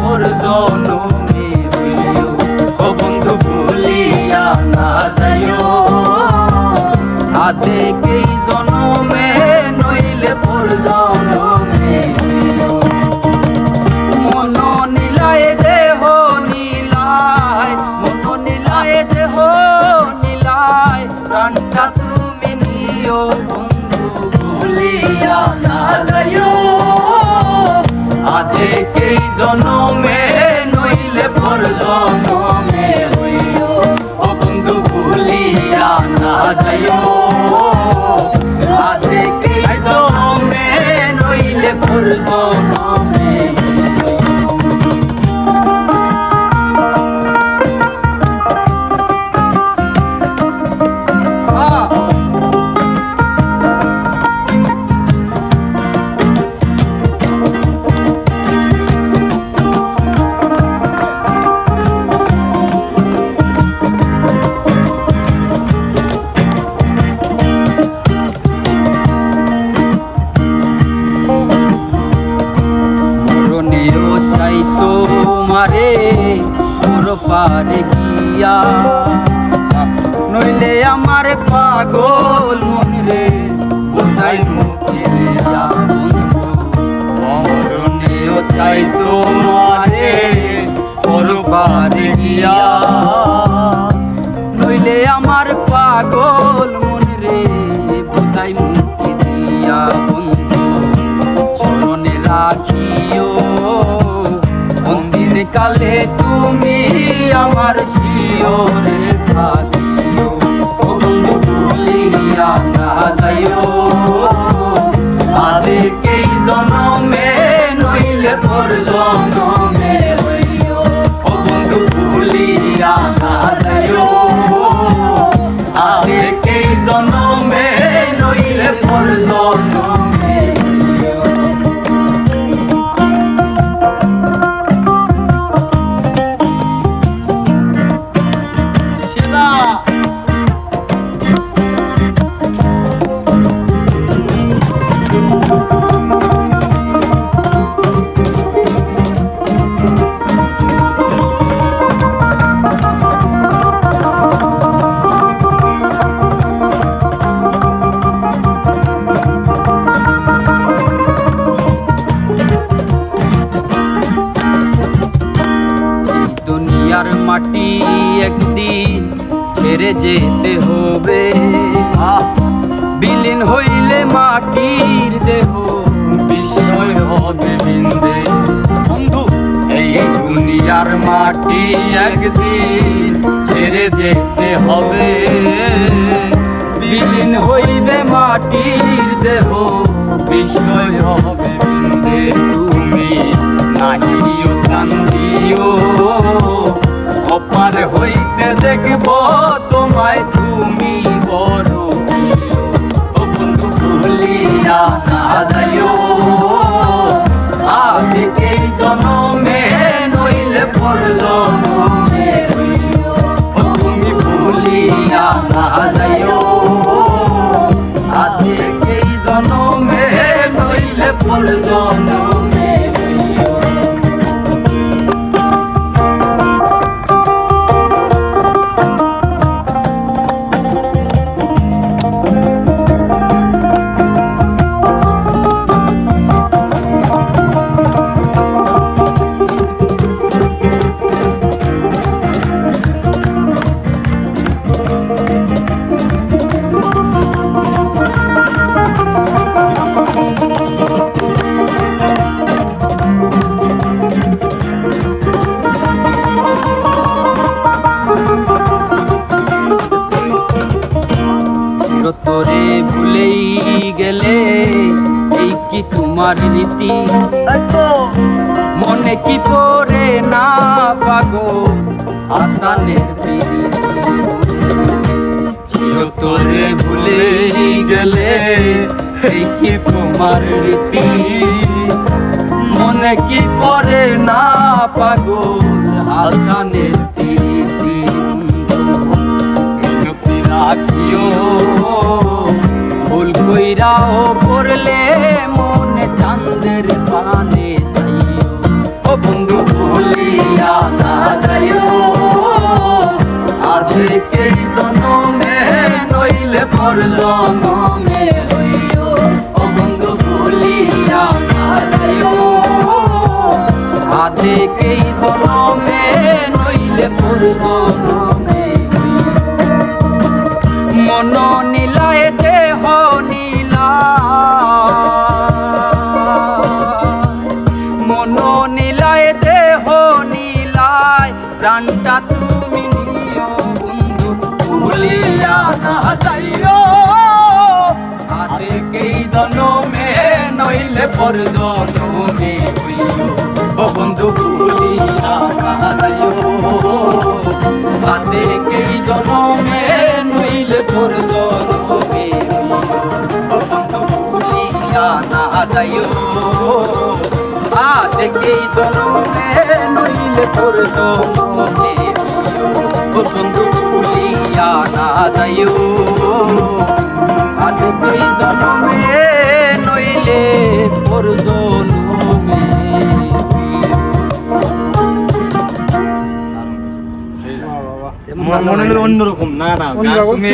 পর জনমে হইও, ও বন্ধু ভুলিয়া না যাইও। আদেকেই জনমে নইলে পর জনমে হইও। মন নীলায় দেহ নীলায়, মন নীলায় দেহ নীলায়, প্রাণটা তুমি নিও বন্ধু ভুলিয়া না যাইও। আদেকেই জনমে নইলে পর জনমে হইও, ও বন্ধু ভুলিয়া না যাইও। আদেকেই জনমে নইলে পর জনমে তোমারে তোর পারে গিয়া, নইলে আমার পাগল মন রে বোঝাই মুখে দিয়া। মরণেও চাই তোমারে তোর পারে গিয়া, নইলে আমার পাগল মন রে বোঝাই মুখে দিয়া। বন্ধু চরণে রাখিও কালে তুমি আমার শিওরে থাকিও, ও বন্ধু ভুলিয়া না যাইও। আদেকেই জনমে নইলে পর জনমে হইও, ও বন্ধু ভুলিয়া না যাইও। আদেকেই জনমে নইলে পর জনমে হইও। দুনিয়ার মাটি একদিন ছেড়ে যেতে হবে, বিলীন হইলে মাটির দেহ বিস্ময় হবে বিন্দে। বন্ধু এই দুনিয়ার মাটি একদিন ছেড়ে যেতে হবে, বিলীন হইবে মাটির দেহ বিস্ময় হবে বিন্দে। তুমি নাহিও কান্দিও, অপার হইতে দেখব তোমায় তুমি বড় প্রিয়, ও বন্ধু ভুলিয়া না যাইও। আদেকেই জনমে নইলে পর জনমে হইও, ও তুমি ভুলিয়া না যাইও। আদেকেই জনমে নইলে পর জনমে হইও। তোরে ভুলেই গেলে এই কি তোমার রীতি, মনে কি পড়ে না পাগো আসানের প্রীতি। তোরে ভুলেই গেলে এই কি তোমার রীতি, মনে কি পড়ে না পাগো আসানের প্রীতি। রাখিও ভুল কইরাও পড়লে মনে চাঁদের পানে চাইও, ও বন্ধু ভুল পর জনমে হইও ও বন্ধু ভুলিয়া না যাইও আজকেই জনমে নইলে পর জনমে মন নীলায় দেহ নীলা মন নীলায় দেহ নীলায় প্রাণটা তুমি নিও বন্ধু ভুলিয়া না যাইও আজকেই জনমে নইলে পর জনমে হইও ও বন্ধু ভুলিয়া না যাইও আজকেই জনমে নইলে পর জনমে ও বন্ধু ভুলিয়া না যাইও আজকেই জনমে নইলে পর জনমে ও বন্ধু ভুলিয়া না যাইও আজকেই জনমে নইলে পর জনমে মনে হলো অন্যরকম। না না, অন্যরকম। তুমি